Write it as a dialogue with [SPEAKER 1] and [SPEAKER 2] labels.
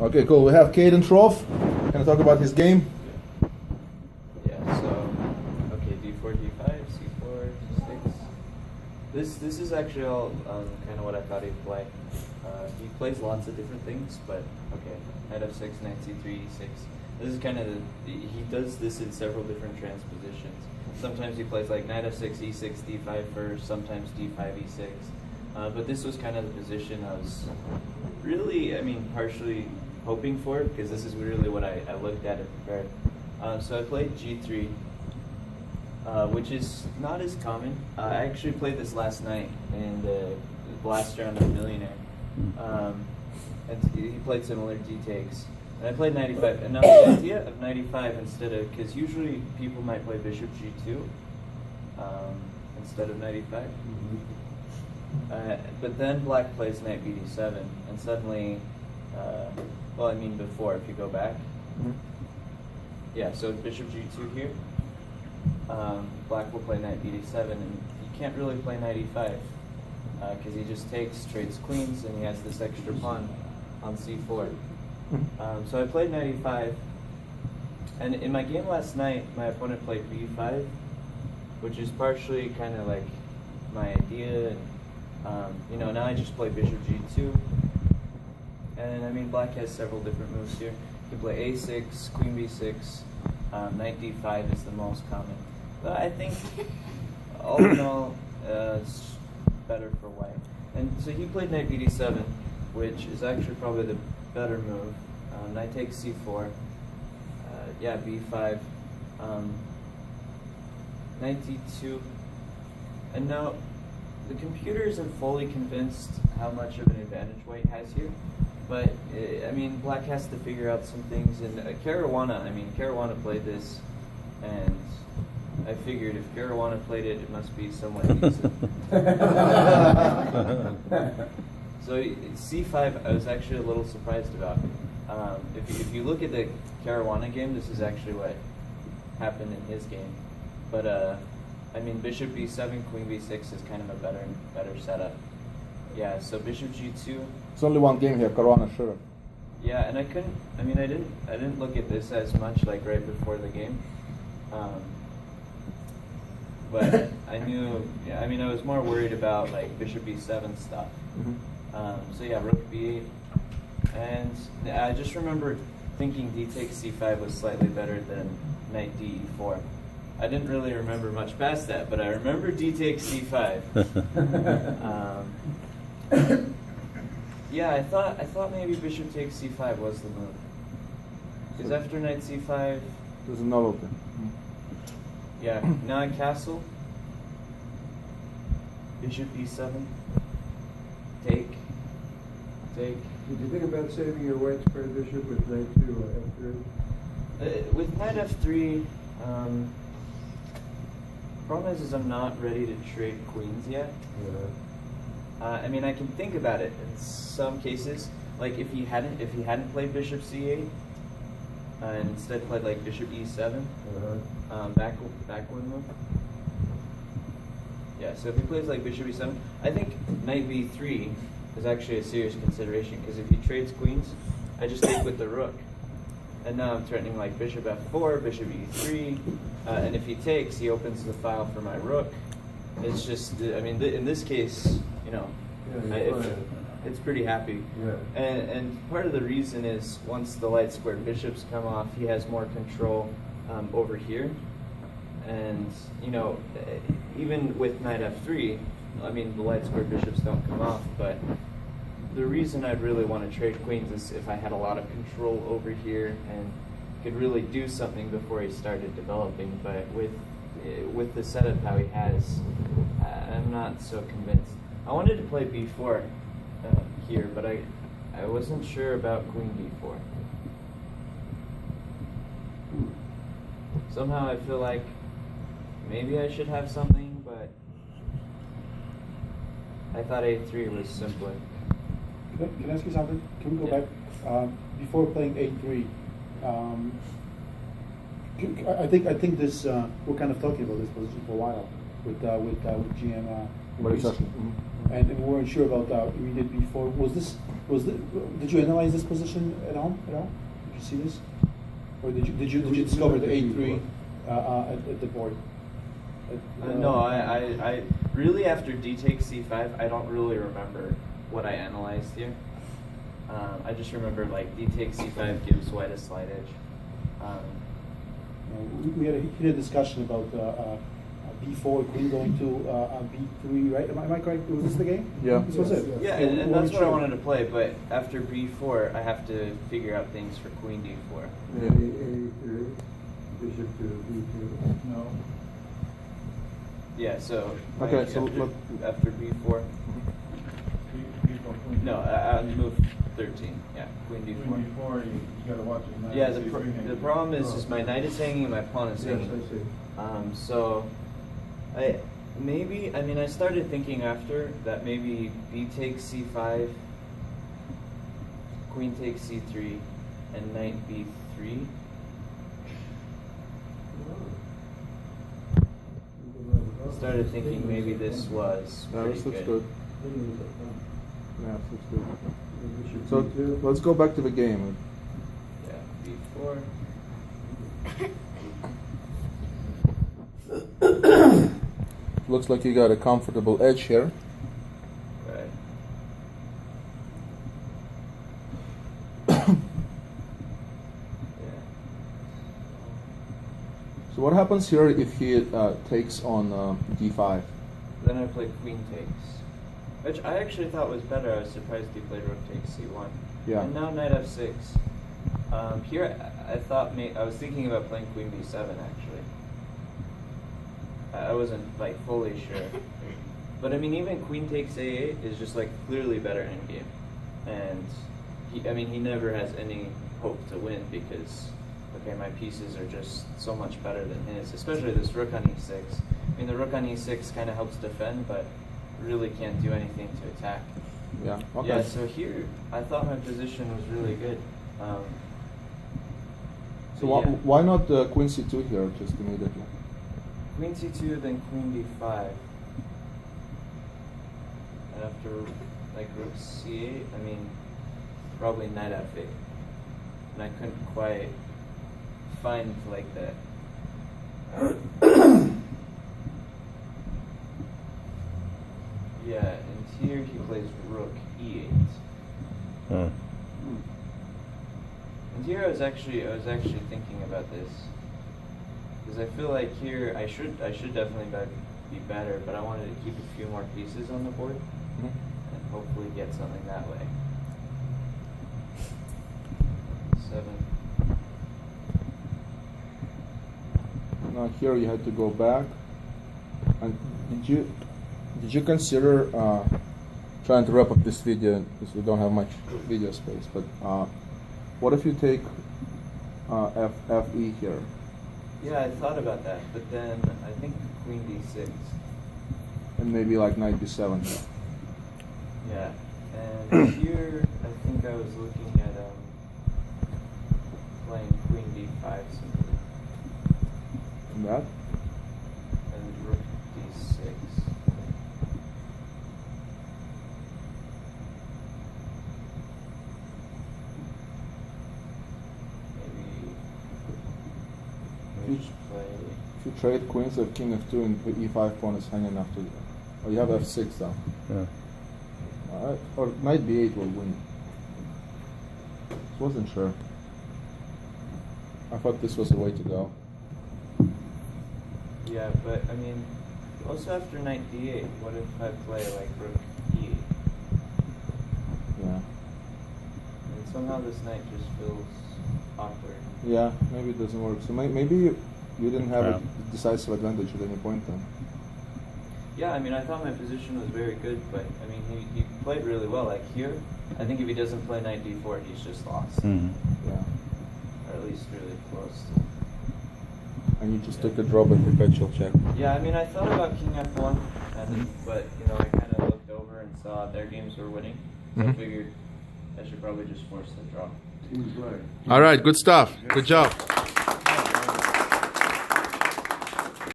[SPEAKER 1] Okay, cool. We have Kayden Troff. Can I talk about his game?
[SPEAKER 2] Yeah. So, okay, D4, D5, C4, C6. This is actually all kind of what I thought he'd play. He plays lots of different things, but okay, Knight F6, Knight C3, E6. This is kind of he does this in several different transpositions. Sometimes he plays like Knight F6, E6, D5 first, sometimes D5, E6. But this was kind of the position I was really, partially hoping for, because this is really what I looked at and prepared. So I played G3, which is not as common. I actually played this last night in the last round of Millionaire. And he played similar D-takes. And I played 95. And now the idea of 95 instead of, because usually people might play Bishop G2 instead of 95. But then Black plays Knight BD7, and suddenly, before, if you go back. Yeah, so Bishop G2 here. Black will play Knight BD7, and you can't really play Knight E5, because he just trades queens, and he has this extra pawn on C4. So I played Knight E5, and in my game last night, my opponent played B5, which is partially kind of like my idea, and now I just play Bishop G2, and Black has several different moves here. You can play A6, Queen B6, Knight D5 is the most common. But I think, all in all, it's better for White. And so he played Knight BD7, which is actually probably the better move. Knight takes C4, B5, Knight D2, and now the computer isn't fully convinced how much of an advantage White has here, but Black has to figure out some things. And Caruana played this, and I figured if Caruana played it, it must be somewhat decent. So C5, I was actually a little surprised about. If you look at the Caruana game, this is actually what happened in his game. But Bishop B7, Queen B6 is kind of a better setup. Yeah, so Bishop G2.
[SPEAKER 1] It's only one game here, Caruana, sure.
[SPEAKER 2] Yeah, and I didn't look at this as much like right before the game. But I knew, I was more worried about like Bishop B7 stuff. So yeah, Rook B8. And I just remember thinking D takes C5 was slightly better than Knight D4. I didn't really remember much past that, but I remember D takes C5. Yeah, I thought maybe Bishop takes C5 was the move. Because after Knight C5,
[SPEAKER 1] there's a novelty.
[SPEAKER 2] Yeah, now I castle. Bishop E7. Take.
[SPEAKER 3] Did you think about saving your white square bishop with Knight to F3?
[SPEAKER 2] With Knight F3, problem is I'm not ready to trade queens yet.
[SPEAKER 3] Yeah.
[SPEAKER 2] I can think about it in some cases. Like if he hadn't played Bishop C8 and instead played like Bishop E7, backward move. Yeah, so if he plays like Bishop E7, I think Knight B3 is actually a serious consideration, because if he trades queens, I just take with the rook. And now I'm threatening like Bishop F4, Bishop E3, and if he takes, he opens the file for my rook. It's just, in this case, it's pretty happy.
[SPEAKER 3] Yeah.
[SPEAKER 2] And part of the reason is once the light square bishops come off, he has more control over here. And, even with Knight F3, the light square bishops don't come off, but the reason I'd really want to trade queens is if I had a lot of control over here and could really do something before he started developing. But with the setup how he has, I'm not so convinced. I wanted to play B4 here, but I wasn't sure about Queen D4. Somehow I feel like maybe I should have something, but I thought A3 was simpler.
[SPEAKER 4] Can I ask you something? Can we go back before playing A3? I think this we're kind of talking about this position for a while with GM. and we weren't sure about that. We did before. Did you analyze this position at all? Did you see this, or did you discover the A3 at the board?
[SPEAKER 2] No, I really after D takes C5, I don't really remember what I analyzed here. I just remember like D takes C5 gives white a slight edge.
[SPEAKER 4] We had a heated discussion about B4, Queen going to B3, right? Am I correct? Was this the game?
[SPEAKER 1] Yeah.
[SPEAKER 4] This was it?
[SPEAKER 2] Yeah, and that's what I wanted to play, but after B4, I have to figure out things for Queen D4.
[SPEAKER 3] Yeah. A3, bishop to B2.
[SPEAKER 4] No.
[SPEAKER 2] Yeah, so
[SPEAKER 1] Okay,
[SPEAKER 2] like,
[SPEAKER 1] so
[SPEAKER 2] after B4. No, I'll move 13. Yeah, Queen D4.
[SPEAKER 5] Queen D4, you gotta watch it. Knight
[SPEAKER 2] Yeah,
[SPEAKER 5] C3
[SPEAKER 2] the problem is my knight is hanging, my pawn is
[SPEAKER 3] Yes,
[SPEAKER 2] hanging.
[SPEAKER 3] I see.
[SPEAKER 2] So I started thinking after that maybe B takes C5, Queen takes C3, and knight B3. Started thinking maybe this was
[SPEAKER 1] Yeah,
[SPEAKER 2] pretty
[SPEAKER 1] this looks
[SPEAKER 2] good.
[SPEAKER 1] good. Yeah, this looks good.
[SPEAKER 3] Bishop
[SPEAKER 1] So
[SPEAKER 3] B2.
[SPEAKER 1] let's go back to the game.
[SPEAKER 2] Yeah, B4.
[SPEAKER 1] Looks like you got a comfortable edge here.
[SPEAKER 2] Right. Yeah.
[SPEAKER 1] So what happens here if he takes on D5?
[SPEAKER 2] Then I played Queen takes, which I actually thought was better. I was surprised he played Rook takes C1.
[SPEAKER 1] Yeah.
[SPEAKER 2] And now Knight F6. Here I thought I was thinking about playing Queen B7 actually. I wasn't like fully sure, but I mean even Queen takes A8 is just like clearly better endgame, and he never has any hope to win because okay my pieces are just so much better than his, especially this Rook on E6. I mean the Rook on E6 kind of helps defend, but really can't do anything to attack.
[SPEAKER 1] Yeah. Okay.
[SPEAKER 2] Yeah, so here I thought my position was really good.
[SPEAKER 1] So
[SPEAKER 2] but yeah.
[SPEAKER 1] why not Queen C2 here just immediately?
[SPEAKER 2] Queen C2, then Queen D5. And after like Rook C8, I mean probably Knight F8. And I couldn't quite find like that. Yeah, and here he plays Rook E8. And here I was actually thinking about this because I feel like here I should definitely be better, but I wanted to keep a few more pieces on the board and hopefully get something that way. 7.
[SPEAKER 1] Now here you had to go back. And did you consider trying to wrap up this video because we don't have much video space? But what if you take FE here?
[SPEAKER 2] Yeah, I thought about that, but then I think Queen D6.
[SPEAKER 1] And maybe like Knight B7 here.
[SPEAKER 2] Yeah, and here I think I was looking at playing Queen D5 simply,
[SPEAKER 1] And that?
[SPEAKER 2] and Rook D6. Maybe play.
[SPEAKER 1] If you trade queens of King F2 and the E5 pawn is hanging after you. Oh, you have F6 now.
[SPEAKER 6] Yeah.
[SPEAKER 1] Alright. Or Knight B8 will win. Just wasn't sure. I thought this was the way to go.
[SPEAKER 2] Yeah, but I mean, also after Knight D8, what if I play like Rook E8?
[SPEAKER 1] Yeah.
[SPEAKER 2] And somehow this knight just feels awkward.
[SPEAKER 1] Yeah, maybe it doesn't work. So maybe you didn't have
[SPEAKER 6] Yeah.
[SPEAKER 1] a decisive advantage at any point then.
[SPEAKER 2] Yeah, I mean, I thought my position was very good, but I mean, he played really well. Like here, I think if he doesn't play Knight D4, he's just lost,
[SPEAKER 6] Mhm.
[SPEAKER 1] Yeah.
[SPEAKER 2] or at least really close.
[SPEAKER 1] And you just took a draw by perpetual check.
[SPEAKER 2] Yeah, I mean, I thought about King F1, but you know, I kind of looked over and saw their games were winning, so I
[SPEAKER 1] Mhm.
[SPEAKER 2] figured I should probably just force the draw.
[SPEAKER 3] Team play.
[SPEAKER 1] Alright, good stuff. Good job.